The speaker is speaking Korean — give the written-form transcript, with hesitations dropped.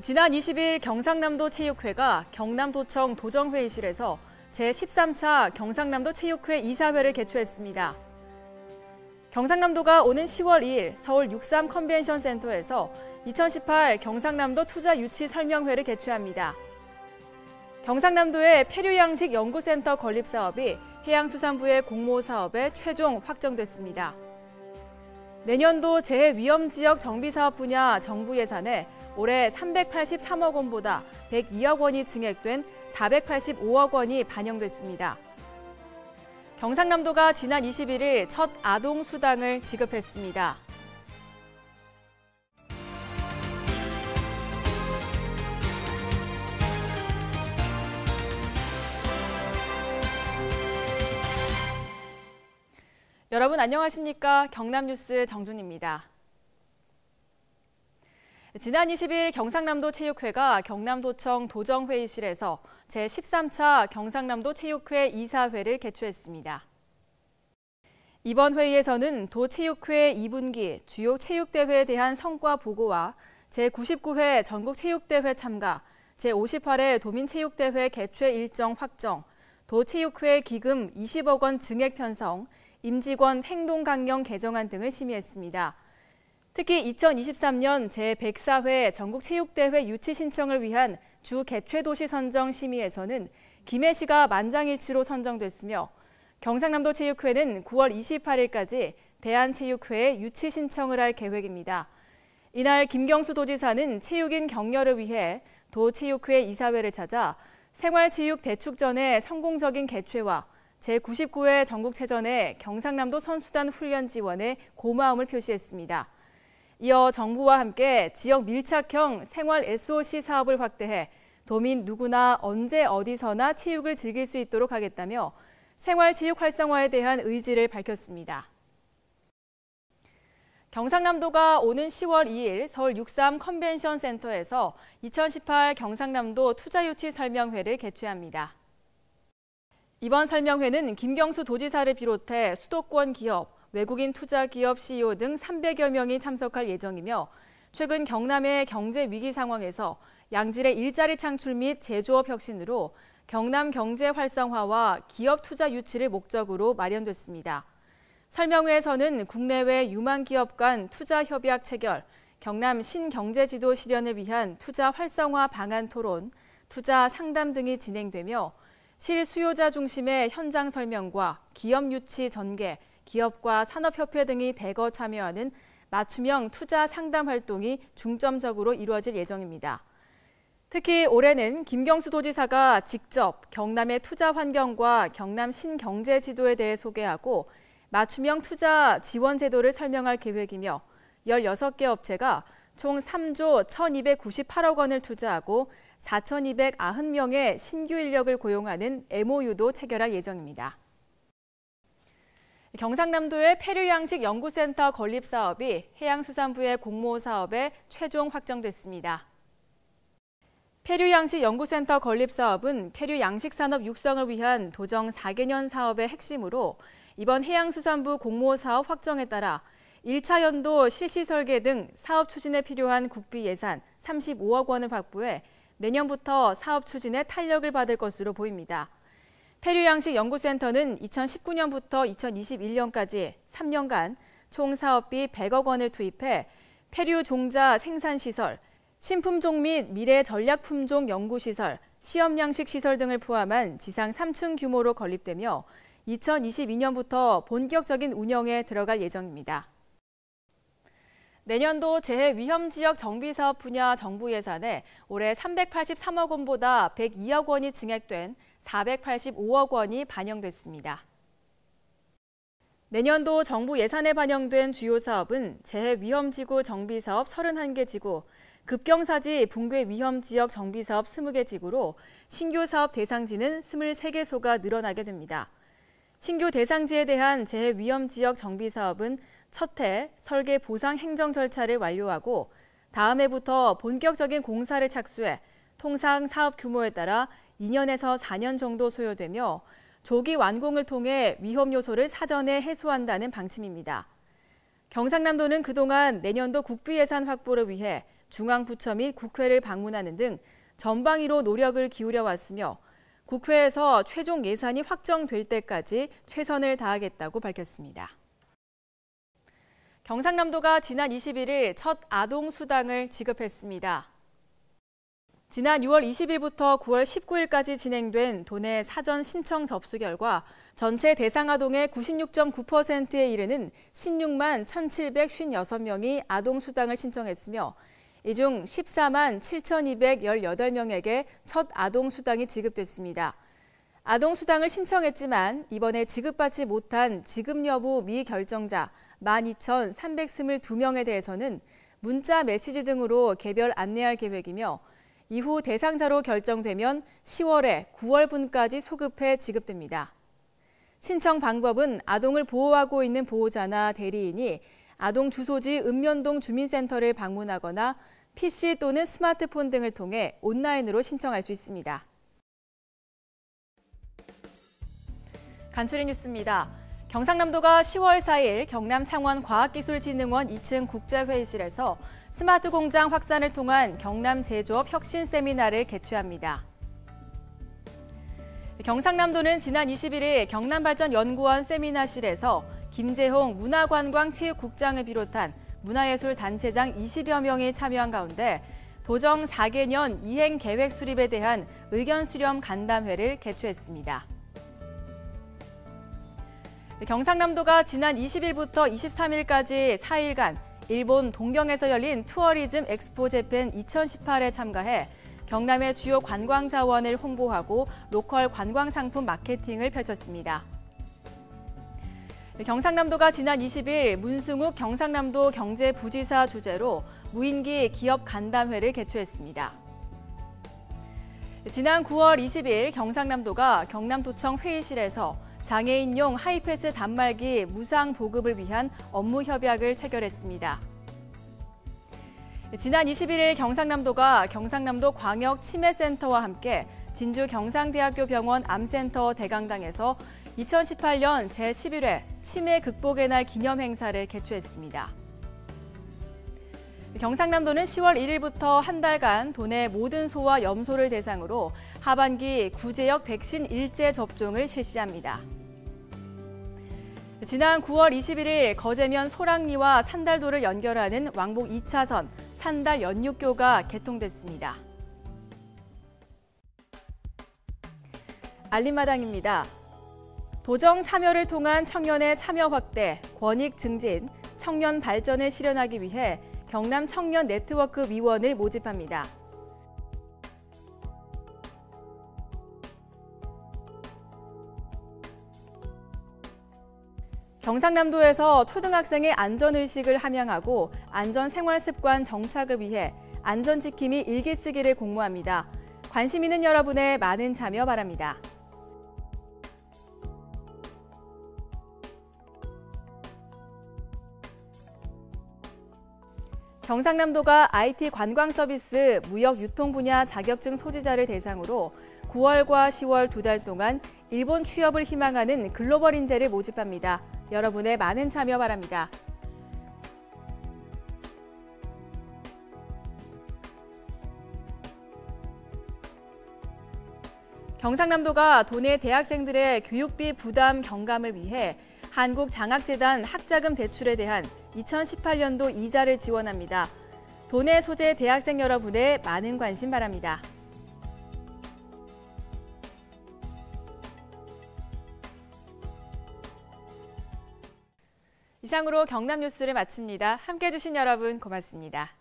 지난 20일 경상남도 체육회가 경남도청 도정회의실에서 제13차 경상남도 체육회 이사회를 개최했습니다. 경상남도가 오는 10월 2일 서울 63 컨벤션 센터에서 2018 경상남도 투자 유치 설명회를 개최합니다. 경상남도의 폐류양식 연구센터 건립 사업이 해양수산부의 공모 사업에 최종 확정됐습니다. 내년도 재해위험지역 정비사업 분야 정부 예산에 올해 383억 원보다 102억 원이 증액된 485억 원이 반영됐습니다. 경상남도가 지난 21일 첫 아동수당을 지급했습니다. 여러분 안녕하십니까? 경남뉴스 정준입니다. 지난 20일 경상남도 체육회가 경남도청 도정회의실에서 제13차 경상남도 체육회 이사회를 개최했습니다. 이번 회의에서는 도체육회 2분기 주요 체육대회에 대한 성과 보고와 제99회 전국체육대회 참가, 제58회 도민체육대회 개최 일정 확정, 도체육회 기금 20억 원 증액 편성, 임직원 행동강령 개정안 등을 심의했습니다. 특히 2023년 제104회 전국체육대회 유치 신청을 위한 주 개최도시 선정 심의에서는 김해시가 만장일치로 선정됐으며 경상남도 체육회는 9월 28일까지 대한체육회에 유치 신청을 할 계획입니다. 이날 김경수 도지사는 체육인 격려를 위해 도체육회 이사회를 찾아 생활체육 대축전의 성공적인 개최와 제99회 전국체전의 경상남도 선수단 훈련 지원에 고마움을 표시했습니다. 이어 정부와 함께 지역 밀착형 생활 SOC 사업을 확대해 도민 누구나 언제 어디서나 체육을 즐길 수 있도록 하겠다며 생활체육 활성화에 대한 의지를 밝혔습니다. 경상남도가 오는 10월 2일 서울 63 컨벤션 센터에서 2018 경상남도 투자유치 설명회를 개최합니다. 이번 설명회는 김경수 도지사를 비롯해 수도권 기업, 외국인 투자기업 CEO 등 300여 명이 참석할 예정이며 최근 경남의 경제 위기 상황에서 양질의 일자리 창출 및 제조업 혁신으로 경남 경제 활성화와 기업 투자 유치를 목적으로 마련됐습니다. 설명회에서는 국내외 유망 기업 간 투자 협약 체결, 경남 신경제지도 실현을 위한 투자 활성화 방안 토론, 투자 상담 등이 진행되며 실수요자 중심의 현장 설명과 기업 유치 전개, 기업과 산업협회 등이 대거 참여하는 맞춤형 투자 상담 활동이 중점적으로 이루어질 예정입니다. 특히 올해는 김경수 도지사가 직접 경남의 투자 환경과 경남 신경제 지도에 대해 소개하고 맞춤형 투자 지원 제도를 설명할 계획이며 16개 업체가 총 3조 1,298억 원을 투자하고 4,290명의 신규 인력을 고용하는 MOU도 체결할 예정입니다. 경상남도의 폐류양식 연구센터 건립 사업이 해양수산부의 공모 사업에 최종 확정됐습니다. 폐류양식 연구센터 건립 사업은 폐류양식산업 육성을 위한 도정 4개년 사업의 핵심으로 이번 해양수산부 공모 사업 확정에 따라 1차 연도 실시 설계 등 사업 추진에 필요한 국비 예산 35억 원을 확보해 내년부터 사업 추진에 탄력을 받을 것으로 보입니다. 폐류양식 연구센터는 2019년부터 2021년까지 3년간 총 사업비 100억 원을 투입해 폐류 종자 생산시설, 신품종 및 미래 전략품종 연구시설, 시험양식 시설 등을 포함한 지상 3층 규모로 건립되며 2022년부터 본격적인 운영에 들어갈 예정입니다. 내년도 재해위험지역 정비사업 분야 정부 예산에 올해 383억 원보다 102억 원이 증액된 485억 원이 반영됐습니다. 내년도 정부 예산에 반영된 주요 사업은 재해위험지구 정비사업 31개 지구, 급경사지 붕괴 위험지역 정비사업 20개 지구로 신규 사업 대상지는 23개소가 늘어나게 됩니다. 신규 대상지에 대한 재해위험지역 정비사업은 첫 해 설계 보상 행정 절차를 완료하고 다음 해부터 본격적인 공사를 착수해 통상 사업 규모에 따라 2년에서 4년 정도 소요되며 조기 완공을 통해 위험 요소를 사전에 해소한다는 방침입니다. 경상남도는 그동안 내년도 국비 예산 확보를 위해 중앙부처 및 국회를 방문하는 등 전방위로 노력을 기울여 왔으며 국회에서 최종 예산이 확정될 때까지 최선을 다하겠다고 밝혔습니다. 경상남도가 지난 21일 첫 아동수당을 지급했습니다. 지난 6월 20일부터 9월 19일까지 진행된 도내 사전 신청 접수 결과 전체 대상 아동의 96.9%에 이르는 16만 1,756명이 아동수당을 신청했으며 이 중 14만 7,218명에게 첫 아동수당이 지급됐습니다. 아동수당을 신청했지만 이번에 지급받지 못한 지급 여부 미결정자 12,322명에 대해서는 문자 메시지 등으로 개별 안내할 계획이며 이후 대상자로 결정되면 10월에 9월분까지 소급해 지급됩니다. 신청 방법은 아동을 보호하고 있는 보호자나 대리인이 아동 주소지 읍면동 주민센터를 방문하거나 PC 또는 스마트폰 등을 통해 온라인으로 신청할 수 있습니다. 간추린 뉴스입니다. 경상남도가 10월 4일 경남 창원 과학기술진흥원 2층 국제회의실에서 스마트 공장 확산을 통한 경남 제조업 혁신 세미나를 개최합니다. 경상남도는 지난 21일 경남발전연구원 세미나실에서 김재홍 문화관광체육국장을 비롯한 문화예술 단체장 20여 명이 참여한 가운데 도정 4개년 이행 계획 수립에 대한 의견 수렴 간담회를 개최했습니다. 경상남도가 지난 20일부터 23일까지 4일간 일본 동경에서 열린 투어리즘 엑스포 재팬 2018에 참가해 경남의 주요 관광 자원을 홍보하고 로컬 관광 상품 마케팅을 펼쳤습니다. 경상남도가 지난 20일 문승욱 경상남도 경제부지사 주재로 무인기 기업 간담회를 개최했습니다. 지난 9월 20일 경상남도가 경남도청 회의실에서 장애인용 하이패스 단말기 무상 보급을 위한 업무 협약을 체결했습니다. 지난 21일 경상남도가 경상남도 광역치매센터와 함께 진주 경상대학교 병원 암센터 대강당에서 2018년 제11회 치매 극복의 날 기념 행사를 개최했습니다. 경상남도는 10월 1일부터 한 달간 도내 모든 소와 염소를 대상으로 하반기 구제역 백신 일제 접종을 실시합니다. 지난 9월 21일 거제면 소랑리와 산달도를 연결하는 왕복 2차선 산달 연육교가 개통됐습니다. 알림마당입니다. 도정 참여를 통한 청년의 참여 확대, 권익 증진, 청년 발전을 실현하기 위해 경남 청년 네트워크 위원을 모집합니다. 경상남도에서 초등학생의 안전의식을 함양하고 안전생활습관 정착을 위해 안전지킴이 일기쓰기를 공모합니다. 관심 있는 여러분의 많은 참여 바랍니다. 경상남도가 IT 관광 서비스, 무역 유통 분야 자격증 소지자를 대상으로 9월과 10월 2달 동안 일본 취업을 희망하는 글로벌 인재를 모집합니다. 여러분의 많은 참여 바랍니다. 경상남도가 도내 대학생들의 교육비 부담 경감을 위해 한국장학재단 학자금 대출에 대한 2018년도 이자를 지원합니다. 도내 소재 대학생 여러분의 많은 관심 바랍니다. 이상으로 경남 뉴스를 마칩니다. 함께해 주신 여러분 고맙습니다.